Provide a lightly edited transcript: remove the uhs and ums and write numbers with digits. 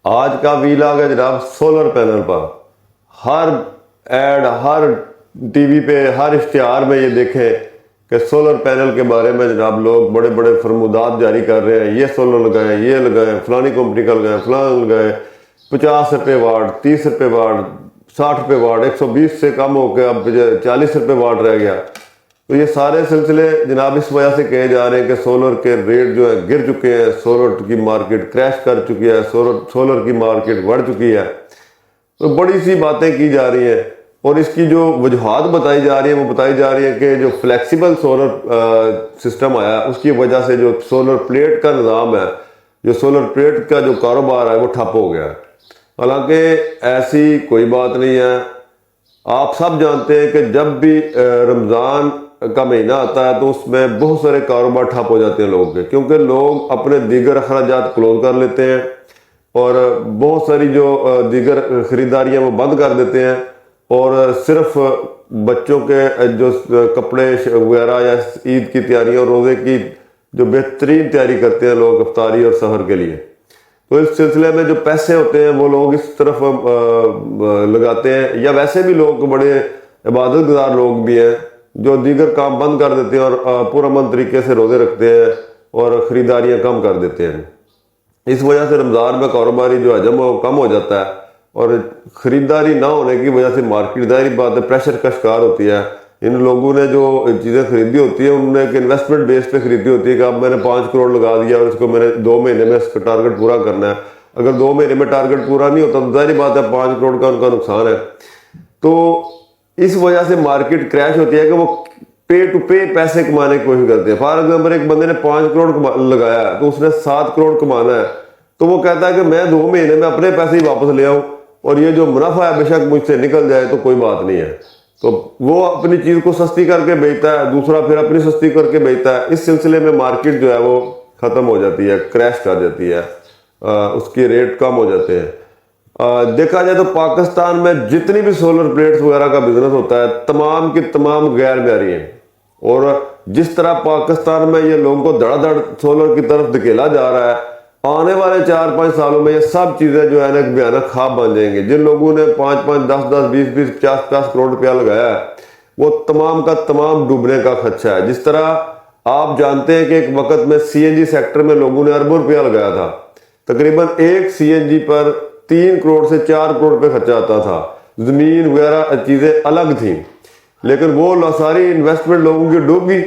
آج کا ویلاگ ہے جناب سولر پینل پر. ہر ایڈ، ہر ٹی وی پہ، ہر اشتہار میں یہ دیکھیں کہ سولر پینل کے بارے میں جناب لوگ بڑے بڑے فرمودات جاری کر رہے ہیں. یہ سولر لگائیں، یہ لگائیں، فلانی کمپنی کا لگائیں، فلان لگائیں. 50 روپے واٹ، 30 روپے واٹ، 60 روپے واٹ، 120 سے کم ہو کے اب 40 روپے واٹ رہ گیا. تو یہ سارے سلسلے جناب اس وجہ سے کہے جا رہے ہیں کہ سولر کے ریٹ جو ہے گر چکے ہیں، سولر کی مارکیٹ کریش کر چکی ہے، سولر کی مارکیٹ بڑھ چکی ہے. تو بڑی سی باتیں کی جا رہی ہیں، اور اس کی جو وجوہات بتائی جا رہی ہیں وہ بتائی جا رہی ہیں کہ جو فلیکسیبل سولر سسٹم آیا اس کی وجہ سے جو سولر پلیٹ کا نظام ہے، جو سولر پلیٹ کا جو کاروبار ہے وہ ٹھپ ہو گیا. حالانکہ ایسی کوئی بات نہیں ہے. آپ سب جانتے ہیں کہ جب بھی رمضان کا مہینہ آتا ہے تو اس میں بہت سارے کاروبار ٹھپ ہو جاتے ہیں لوگوں کے، کیونکہ لوگ اپنے دیگر اخراجات کلوز کر لیتے ہیں اور بہت ساری جو دیگر خریداریاں وہ بند کر دیتے ہیں، اور صرف بچوں کے جو کپڑے وغیرہ یا عید کی تیاریاں اور روزے کی جو بہترین تیاری کرتے ہیں لوگ افطاری اور سحر کے لیے. تو اس سلسلے میں جو پیسے ہوتے ہیں وہ لوگ اس طرف لگاتے ہیں، یا ویسے بھی لوگ بڑے عبادت گزار لوگ بھی ہیں جو دیگر کام بند کر دیتے ہیں اور پرامن طریقے سے روزے رکھتے ہیں اور خریداریاں کم کر دیتے ہیں. اس وجہ سے رمضان میں کاروباری جو حجم ہے وہ کم ہو جاتا ہے، اور خریداری نہ ہونے کی وجہ سے مارکیٹ ظاہری بات ہے پریشر کا شکار ہوتی ہے. ان لوگوں نے جو چیزیں خریدی ہوتی ہیں انہوں نے ایک انویسٹمنٹ بیس پہ خریدی ہوتی ہے کہ اب میں نے 5 کروڑ لگا دیا اور اس کو میں نے 2 مہینے میں اس کا ٹارگٹ پورا کرنا ہے. اگر 2 مہینے میں ٹارگٹ پورا نہیں ہوتا تو ظاہری بات ہے 5 کروڑ کا ان کا نقصان ہے. تو اس وجہ سے مارکیٹ کریش ہوتی ہے کہ وہ پے ٹو پے پیسے کمانے کی کوشش کرتے ہیں. فار ایگزامپل ایک بندے نے 5 کروڑ لگایا ہے تو اس نے 7 کروڑ کمانا ہے، تو وہ کہتا ہے کہ میں 2 مہینے میں اپنے پیسے ہی واپس لے آؤں اور یہ جو منافع ہے بے شک مجھ سے نکل جائے تو کوئی بات نہیں ہے. تو وہ اپنی چیز کو سستی کر کے بیچتا ہے، دوسرا پھر اپنی سستی کر کے بیچتا ہے. اس سلسلے میں مارکیٹ جو ہے وہ ختم ہو جاتی ہے، کریش کر جاتی ہے، اس کی ریٹ کم ہو جاتے ہیں. دیکھا جائے تو پاکستان میں جتنی بھی سولر پلیٹس وغیرہ کا بزنس ہوتا ہے تمام کی تمام غیر معیاری ہیں، اور جس طرح پاکستان میں یہ لوگوں کو دھڑا دھڑ سولر کی طرف دھکیلا جا رہا ہے، آنے والے 4-5 سالوں میں یہ سب چیزیں جو ہے نا بھیانک خواب بن جائیں گے. جن لوگوں نے 5-5، 10-10، 20-20، 50-50 کروڑ روپیہ لگایا ہے وہ تمام کا تمام ڈوبنے کا خدشہ ہے. جس طرح آپ جانتے ہیں کہ ایک وقت میں سی این جی سیکٹر میں لوگوں نے اربوں روپیہ لگایا تھا، تقریباً ایک سی این جی پر 3 کروڑ سے 4 کروڑ روپے خرچہ آتا تھا. زمین وغیرہ چیزیں الگ تھیں، لیکن وہ ساری انویسٹمنٹ لوگوں کی ڈوب گئی.